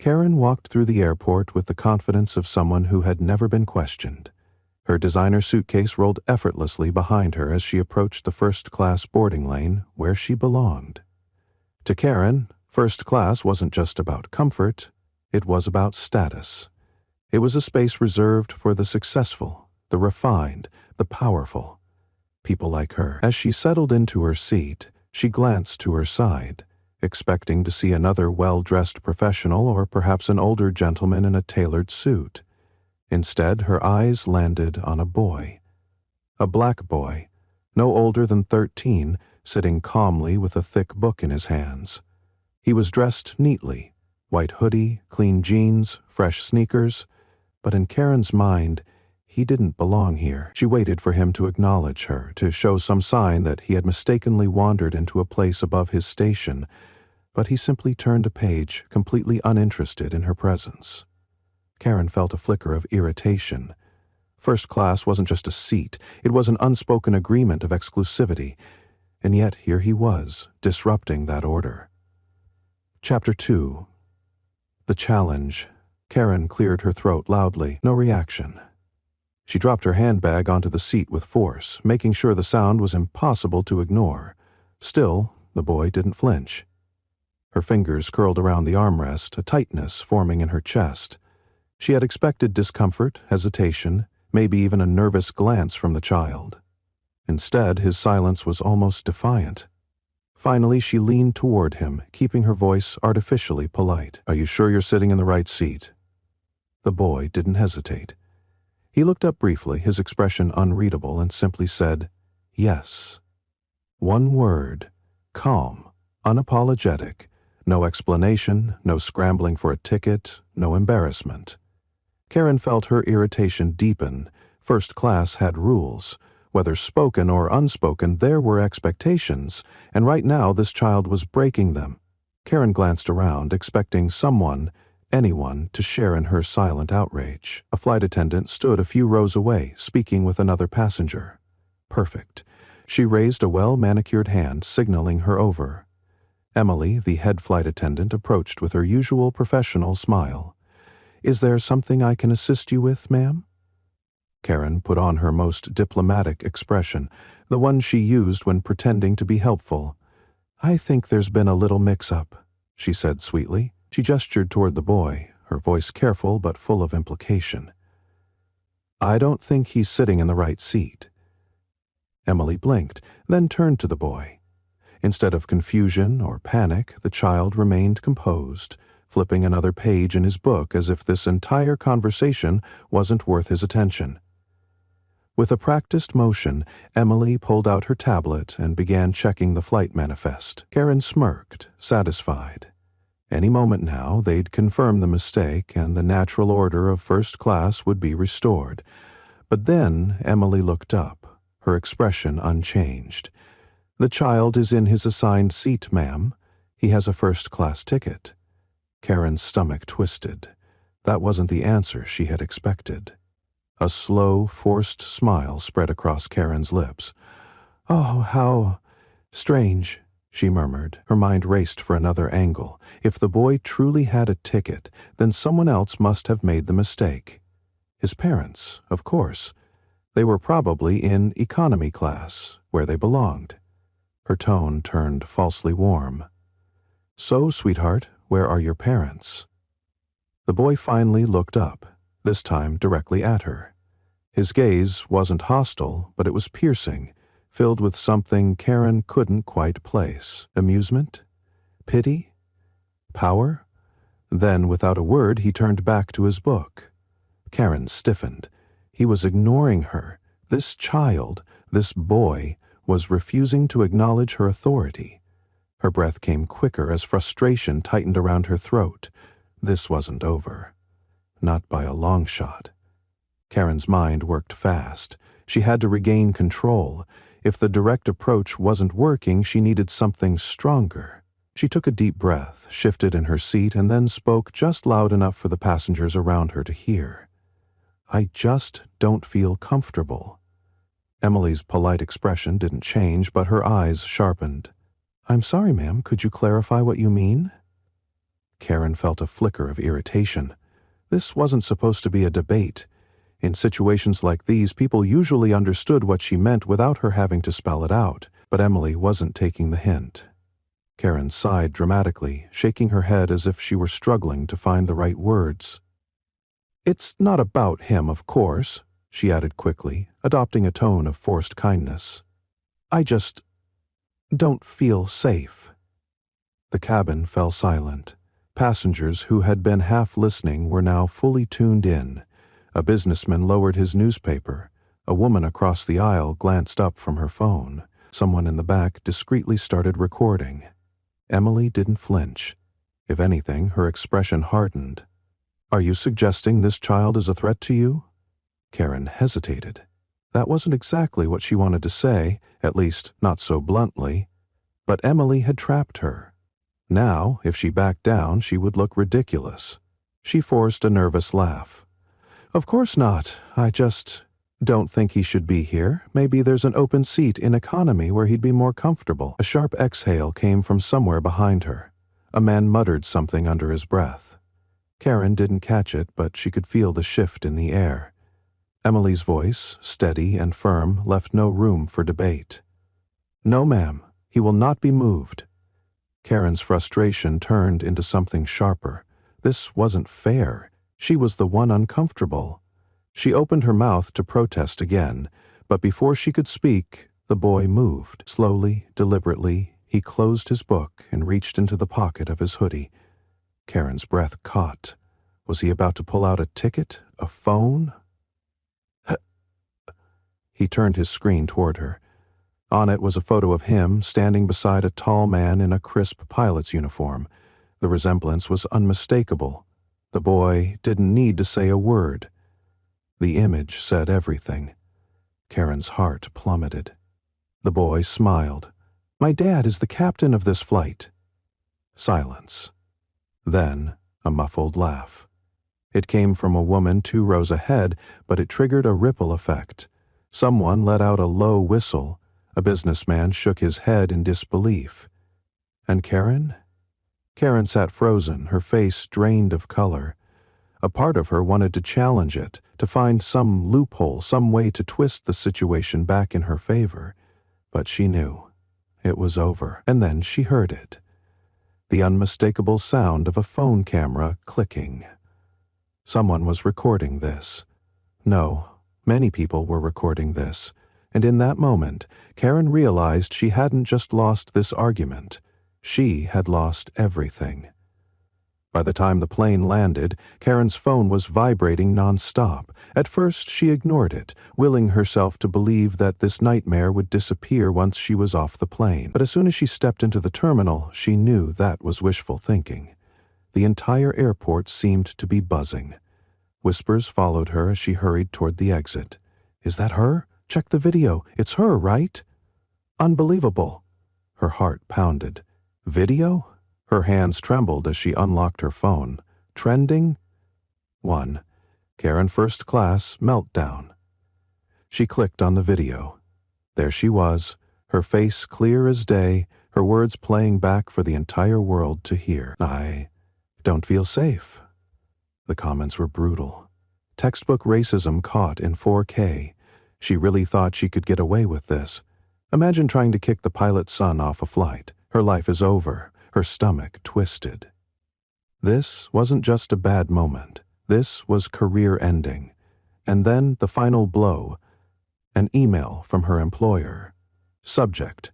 Karen walked through the airport with the confidence of someone who had never been questioned. Her designer suitcase rolled effortlessly behind her as she approached the first-class boarding lane where she belonged. To Karen, first class wasn't just about comfort, it was about status. It was a space reserved for the successful, the refined, the powerful. People like her. As she settled into her seat, she glanced to her side, expecting to see another well-dressed professional or perhaps an older gentleman in a tailored suit. Instead, her eyes landed on a boy. A black boy, no older than 13, sitting calmly with a thick book in his hands. He was dressed neatly, white hoodie, clean jeans, fresh sneakers, but in Karen's mind, he didn't belong here. She waited for him to acknowledge her, to show some sign that he had mistakenly wandered into a place above his station, but he simply turned a page, completely uninterested in her presence. Karen felt a flicker of irritation. First class wasn't just a seat, it was an unspoken agreement of exclusivity, and yet here he was, disrupting that order. Chapter 2. The challenge. Karen cleared her throat loudly. No reaction. She dropped her handbag onto the seat with force, making sure the sound was impossible to ignore. Still, the boy didn't flinch. Her fingers curled around the armrest, a tightness forming in her chest. She had expected discomfort, hesitation, maybe even a nervous glance from the child. Instead, his silence was almost defiant. Finally, she leaned toward him, keeping her voice artificially polite. "Are you sure you're sitting in the right seat?" The boy didn't hesitate. He looked up briefly, his expression unreadable, and simply said, "Yes." One word, calm, unapologetic, no explanation, no scrambling for a ticket, no embarrassment. Karen felt her irritation deepen. First class had rules. Whether spoken or unspoken, there were expectations, and right now this child was breaking them. Karen glanced around, expecting someone, anyone, to share in her silent outrage. A flight attendant stood a few rows away, speaking with another passenger. Perfect. She raised a well-manicured hand, signaling her over. Emily, the head flight attendant, approached with her usual professional smile. "Is there something I can assist you with, ma'am?" Karen put on her most diplomatic expression, the one she used when pretending to be helpful. "I think there's been a little mix-up," she said sweetly. She gestured toward the boy, her voice careful but full of implication. "I don't think he's sitting in the right seat." Emily blinked, then turned to the boy. Instead of confusion or panic, the child remained composed, flipping another page in his book as if this entire conversation wasn't worth his attention. With a practiced motion, Emily pulled out her tablet and began checking the flight manifest. Karen smirked, satisfied. Any moment now, they'd confirm the mistake and the natural order of first class would be restored. But then Emily looked up, her expression unchanged. "The child is in his assigned seat, ma'am. He has a first-class ticket." Karen's stomach twisted. That wasn't the answer she had expected. A slow, forced smile spread across Karen's lips. "Oh, how strange," she murmured. Her mind raced for another angle. If the boy truly had a ticket, then someone else must have made the mistake. His parents, of course. They were probably in economy class, where they belonged. Her tone turned falsely warm. "So, sweetheart, where are your parents?" The boy finally looked up, this time directly at her. His gaze wasn't hostile, but it was piercing, filled with something Karen couldn't quite place. Amusement? Pity? Power? Then, without a word, he turned back to his book. Karen stiffened. He was ignoring her. This child, this boy, was refusing to acknowledge her authority. Her breath came quicker as frustration tightened around her throat. This wasn't over. Not by a long shot. Karen's mind worked fast. She had to regain control. If the direct approach wasn't working, she needed something stronger. She took a deep breath, shifted in her seat, and then spoke just loud enough for the passengers around her to hear. "I just don't feel comfortable." Emily's polite expression didn't change, but her eyes sharpened. "I'm sorry, ma'am, could you clarify what you mean?" Karen felt a flicker of irritation. This wasn't supposed to be a debate. In situations like these, people usually understood what she meant without her having to spell it out, but Emily wasn't taking the hint. Karen sighed dramatically, shaking her head as if she were struggling to find the right words. "It's not about him, of course," she added quickly, adopting a tone of forced kindness. "I just don't feel safe." The cabin fell silent. Passengers who had been half listening were now fully tuned in. A businessman lowered his newspaper. A woman across the aisle glanced up from her phone. Someone in the back discreetly started recording. Emily didn't flinch. If anything, her expression hardened. "Are you suggesting this child is a threat to you?" Karen hesitated. That wasn't exactly what she wanted to say, at least not so bluntly. But Emily had trapped her. Now, if she backed down, she would look ridiculous. She forced a nervous laugh. "Of course not. I just don't think he should be here. Maybe there's an open seat in economy where he'd be more comfortable." A sharp exhale came from somewhere behind her. A man muttered something under his breath. Karen didn't catch it, but she could feel the shift in the air. Emily's voice, steady and firm, left no room for debate. "No, ma'am. He will not be moved." Karen's frustration turned into something sharper. This wasn't fair. She was the one uncomfortable. She opened her mouth to protest again, but before she could speak, the boy moved. Slowly, deliberately, he closed his book and reached into the pocket of his hoodie. Karen's breath caught. Was he about to pull out a ticket? A phone? He turned his screen toward her. On it was a photo of him standing beside a tall man in a crisp pilot's uniform. The resemblance was unmistakable. The boy didn't need to say a word. The image said everything. Karen's heart plummeted. The boy smiled. "My dad is the captain of this flight." Silence. Then a muffled laugh. It came from a woman 2 rows ahead, but it triggered a ripple effect. Someone let out a low whistle. A businessman shook his head in disbelief. And Karen? Karen sat frozen, her face drained of color. A part of her wanted to challenge it, to find some loophole, some way to twist the situation back in her favor. But she knew. It was over. And then she heard it. The unmistakable sound of a phone camera clicking. Someone was recording this. No, many people were recording this. And in that moment, Karen realized she hadn't just lost this argument. She had lost everything. By the time the plane landed, Karen's phone was vibrating nonstop. At first, she ignored it, willing herself to believe that this nightmare would disappear once she was off the plane. But as soon as she stepped into the terminal, she knew that was wishful thinking. The entire airport seemed to be buzzing. Whispers followed her as she hurried toward the exit. "Is that her? Check the video. It's her, right?" "Unbelievable." Her heart pounded. "Video?" Her hands trembled as she unlocked her phone. "Trending?" 1. Karen First Class Meltdown. She clicked on the video. There she was, her face clear as day, her words playing back for the entire world to hear. "I don't feel safe." The comments were brutal. Textbook racism caught in 4K. She really thought she could get away with this. Imagine trying to kick the pilot's son off a flight. Her life is over. Her stomach twisted. This wasn't just a bad moment. This was career-ending. And then the final blow. An email from her employer. Subject: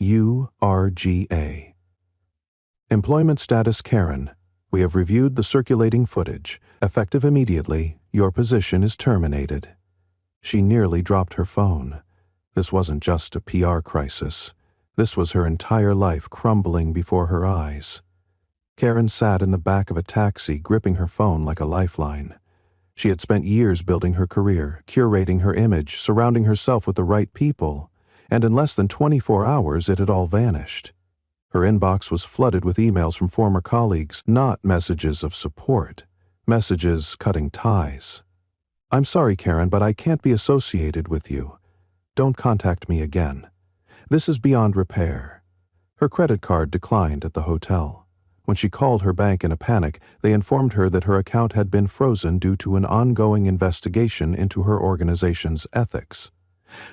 URGA. Employment status Karen. We have reviewed the circulating footage. Effective immediately, your position is terminated. She nearly dropped her phone. This wasn't just a PR crisis. This was her entire life crumbling before her eyes. Karen sat in the back of a taxi, gripping her phone like a lifeline. She had spent years building her career, curating her image, surrounding herself with the right people, and in less than 24 hours it had all vanished. Her inbox was flooded with emails from former colleagues, not messages of support, messages cutting ties. "I'm sorry, Karen, but I can't be associated with you. Don't contact me again. This is beyond repair." Her credit card declined at the hotel. When she called her bank in a panic, they informed her that her account had been frozen due to an ongoing investigation into her organization's ethics.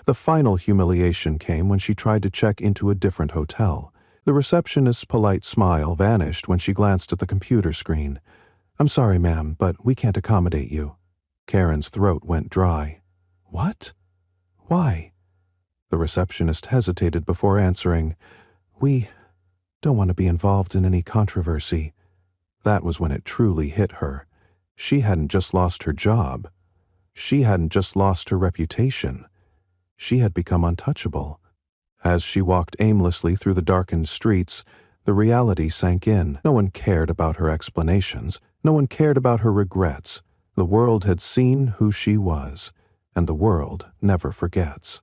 The final humiliation came when she tried to check into a different hotel. The receptionist's polite smile vanished when she glanced at the computer screen. "I'm sorry, ma'am, but we can't accommodate you." Karen's throat went dry. "What? Why?" The receptionist hesitated before answering. "We don't want to be involved in any controversy." That was when it truly hit her. She hadn't just lost her job. She hadn't just lost her reputation. She had become untouchable. As she walked aimlessly through the darkened streets, the reality sank in. No one cared about her explanations. No one cared about her regrets. The world had seen who she was, and the world never forgets.